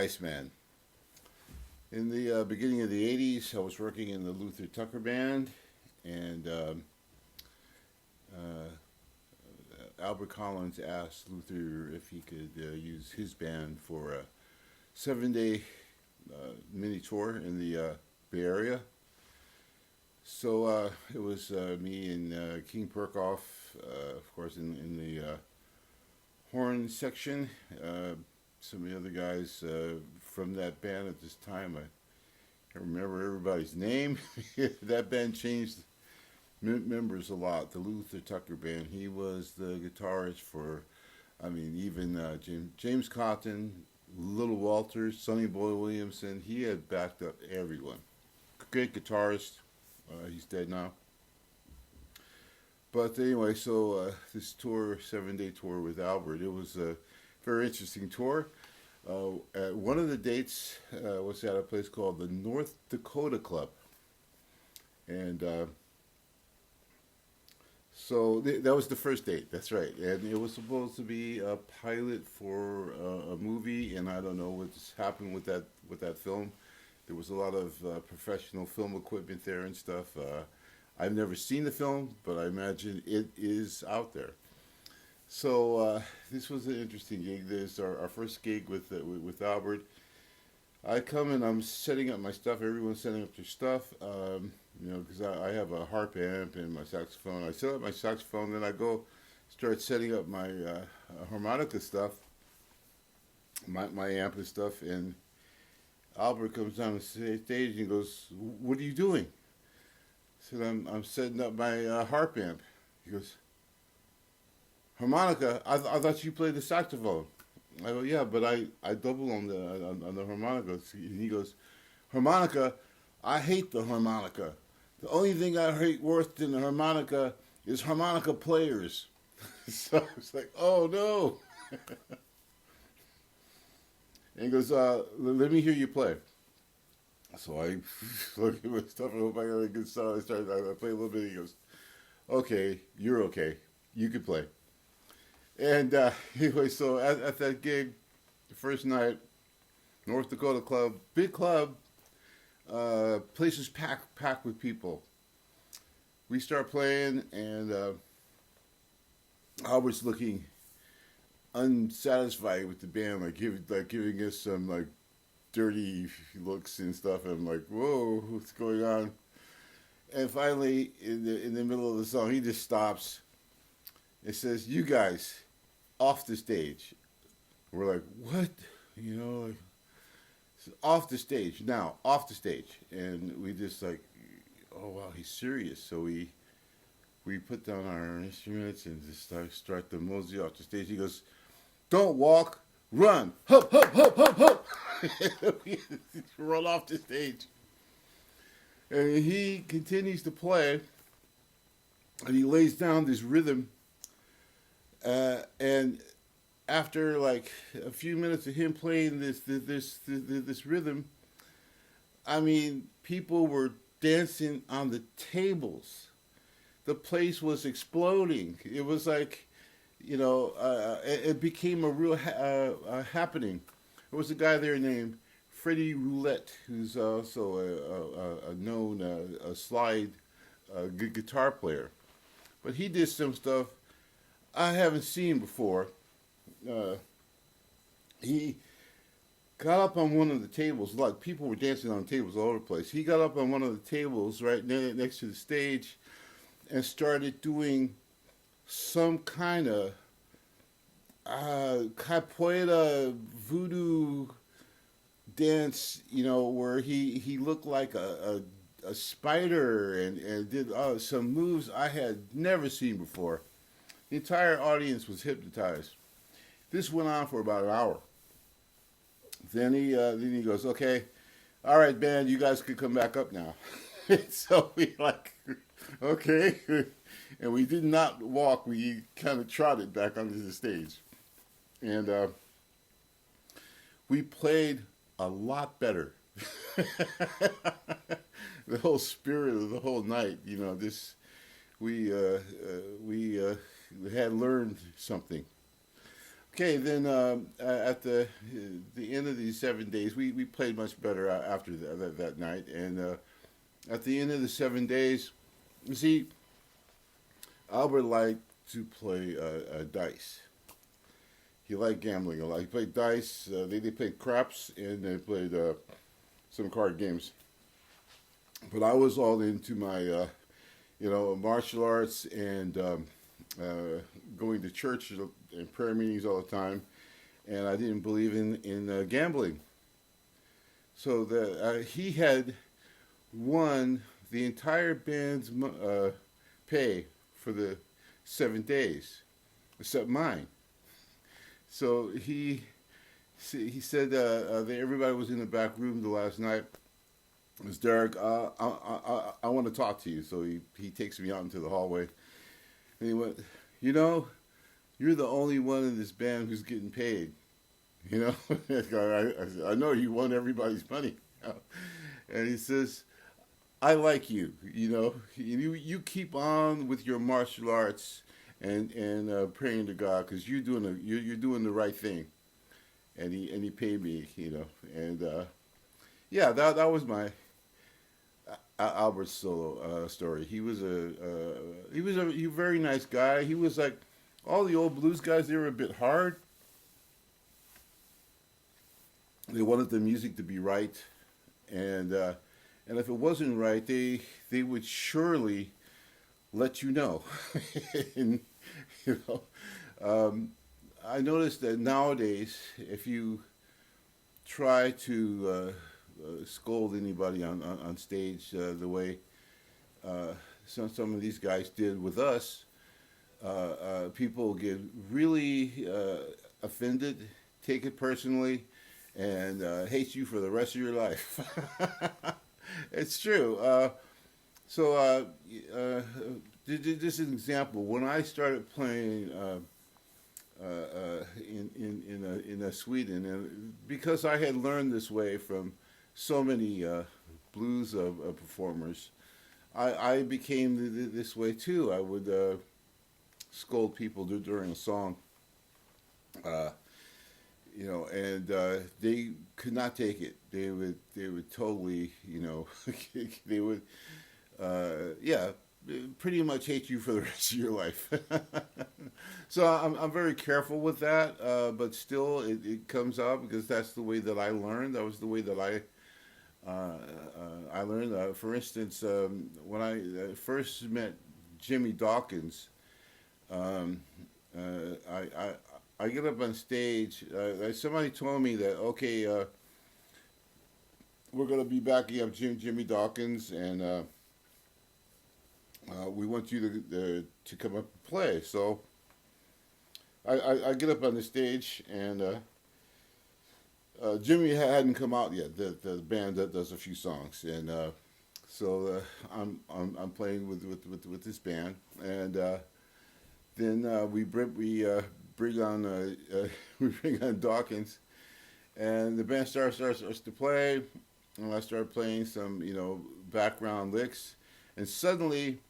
Iceman. In the beginning of the 80s, I was working in the Luther Tucker Band, and Albert Collins asked Luther if he could use his band for a 7-day mini tour in the Bay Area. So it was me and King Perkoff, of course, in the horn section. Some of the other guys from that band at this time, I can't remember everybody's name. That band changed members a lot. The Luther Tucker Band. He was the guitarist for, even James Cotton, Little Walters, Sonny Boy Williamson. He had backed up everyone. Great guitarist. He's dead now. But anyway, so this tour, 7-day tour with Albert, it was a very interesting tour. One of the dates was at a place called the North Dakota Club. And that was the first date, that's right. And it was supposed to be a pilot for a movie, and I don't know what's happened with that film. There was a lot of professional film equipment there and stuff. I've never seen the film, but I imagine it is out there. So this was an interesting gig. This is our first gig with Albert. I come and I'm setting up my stuff. Everyone's setting up their stuff, because I have a harp amp and my saxophone. I set up my saxophone, then I go start setting up my harmonica stuff, my amp and stuff, and Albert comes down the stage and he goes, "What are you doing?" I said, I'm setting up my harp amp. He goes, "Harmonica? I thought you played the saxophone." I go, "Yeah, but I double on the harmonica." And he goes, "Harmonica? I hate the harmonica. The only thing I hate worse than the harmonica is harmonica players." So it's like, oh no. And he goes, "Let me hear you play." So I look at my stuff and hope I got a good sound. I play a little bit. He goes, "Okay, you're okay. You can play." And anyway, so at that gig, the first night, North Dakota Club, big club, place is packed with people. We start playing, and Albert's looking unsatisfied with the band, like giving us some like dirty looks and stuff. And I'm like, whoa, what's going on? And finally, in the middle of the song, he just stops. It says, "You guys, off the stage." We're like, what? Off the stage now, off the stage. And we just like, oh wow, he's serious. So we put down our instruments and just start to mosey off the stage. He goes, "Don't walk, run, hup, hup, hup, hup, hup." We run off the stage. And he continues to play, and he lays down this rhythm. And after like a few minutes of him playing this rhythm, people were dancing on the tables. The place was exploding. It was like, it became a real happening. There was a guy there named Freddie Roulette, who's also a known slide guitar player. But he did some stuff I haven't seen before. He got up on one of the tables. Like, people were dancing on tables all over the place. He got up on one of the tables right next to the stage and started doing some kind of capoeira voodoo dance, where he looked like a spider and did some moves I had never seen before. The entire audience was hypnotized. This went on for about an hour. Then he goes, "Okay, all right, band, you guys could come back up now." So we like, okay. And we did not walk. We kind of trotted back onto the stage. And we played a lot better. The whole spirit of the whole night, we had learned something. Okay, then at the end of these 7 days, we played much better after that night, and at the end of the 7 days, you see, Albert liked to play dice. He liked gambling a lot. He played dice. They played craps and they played some card games. But I was all into my martial arts and going to church and prayer meetings all the time. And I didn't believe in gambling. So he had won the entire band's pay for the 7 days, except mine. So he said that everybody was in the back room the last night. It was Derrick. I want to talk to you. So he takes me out into the hallway, and he went, you're the only one in this band who's getting paid. I know you won everybody's money, and he says, I like you. You keep on with your martial arts and praying to God because you're doing the right thing. And he paid me, and yeah, that was my Albert Solo story. He was a very nice guy. He was like all the old blues guys. They were a bit hard. They wanted the music to be right, and if it wasn't right, they would surely let you know. And, I noticed that nowadays, if you try to scold anybody on stage the way some of these guys did with us, people get really offended, take it personally, and hate you for the rest of your life. It's true. This is an example. When I started playing in Sweden, and because I had learned this way from so many blues performers, I became this way too. I would scold people during a song, and they could not take it. They would totally, they would, yeah, pretty much hate you for the rest of your life. So I'm very careful with that, but still it comes out because that's the way that I learned. That was the way that I learned. For instance, when I first met Jimmy Dawkins, I get up on stage. Somebody told me that we're going to be backing up Jimmy Dawkins, and we want you to come up and play. So I get up on the stage, and Jimmy hadn't come out yet. The band that does a few songs, and so I'm playing with this band, and then we bring on we bring on Dawkins, and the band starts to play, and I start playing some background licks, and suddenly,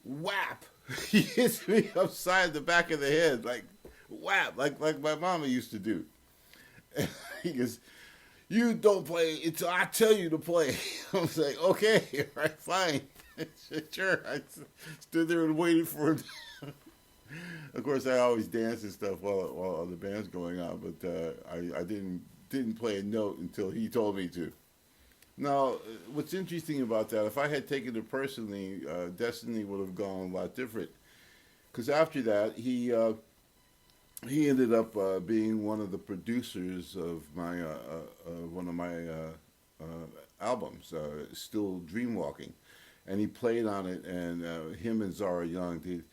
whap! He hits me upside the back of the head, like whap, like my mama used to do. And he goes, "You don't play until I tell you to play." I was like, "Okay, all right, fine, sure." I stood there and waited for him. Of course, I always dance and stuff while the band's going on, but I didn't play a note until he told me to. Now, what's interesting about that, if I had taken it personally, Destiny would have gone a lot different. Because after that, he ended up being one of the producers of my one of my albums, Still Dreamwalking, and he played on it. And him and Zara Young did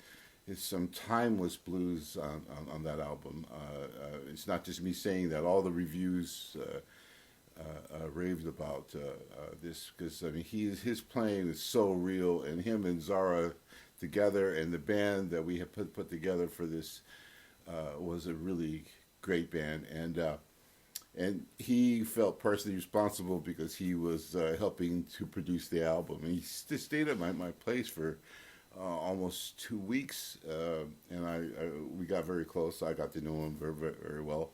some timeless blues on that album. It's not just me saying that; all the reviews raved about this, because I mean his playing is so real, and him and Zara together, and the band that we have put together for this was a really great band, and he felt personally responsible because he was helping to produce the album, and he stayed at my place for almost 2 weeks, and we got very close. I got to know him very, very, very well.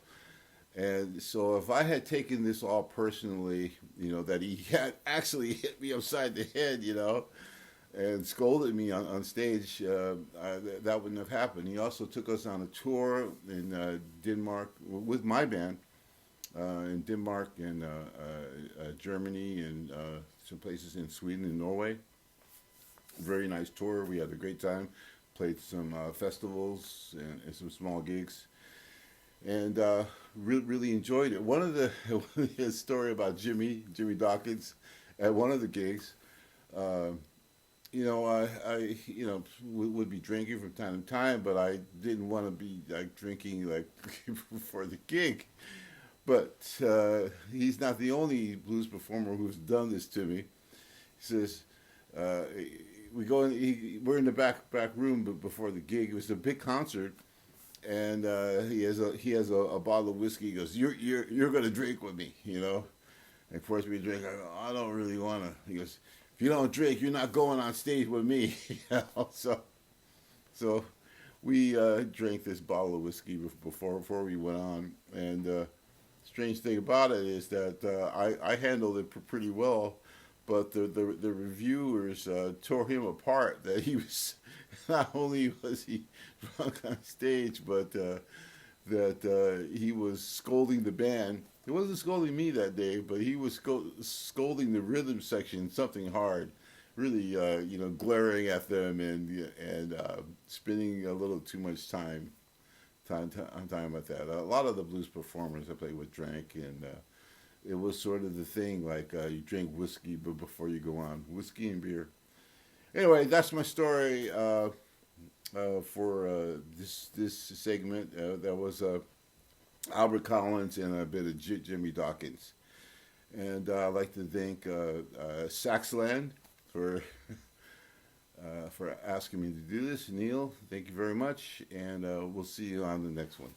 And so if I had taken this all personally, that he had actually hit me upside the head, and scolded me on stage, that wouldn't have happened. He also took us on a tour in Denmark with my band, in Denmark and Germany and some places in Sweden and Norway. Very nice tour. We had a great time. Played some festivals and some small gigs, and really enjoyed it. One of the his story about Jimmy Dawkins, at one of the gigs. Uh, I would be drinking from time to time, but I didn't want to be like drinking like before the gig. But he's not the only blues performer who's done this to me. He says, uh, we go in, we're in the back room before the gig. It was a big concert, and he has a bottle of whiskey. He goes, you're gonna drink with me, And of course we drink. I go, I don't really wanna. He goes, if you don't drink, you're not going on stage with me. So we drank this bottle of whiskey before we went on. And strange thing about it is that I handled it pretty well, but the reviewers tore him apart. That he was not only was he drunk on stage, but that he was scolding the band. He wasn't scolding me that day, but he was scolding the rhythm section something hard, really, glaring at them and spending a little too much time with that. A lot of the blues performers I played with drank, and it was sort of the thing, like you drink whiskey before you go on, whiskey and beer. Anyway, that's my story for this segment. That was Albert Collins and a bit of Jimmy Dawkins. And I'd like to thank Saxland for asking me to do this. Neil, thank you very much, and we'll see you on the next one.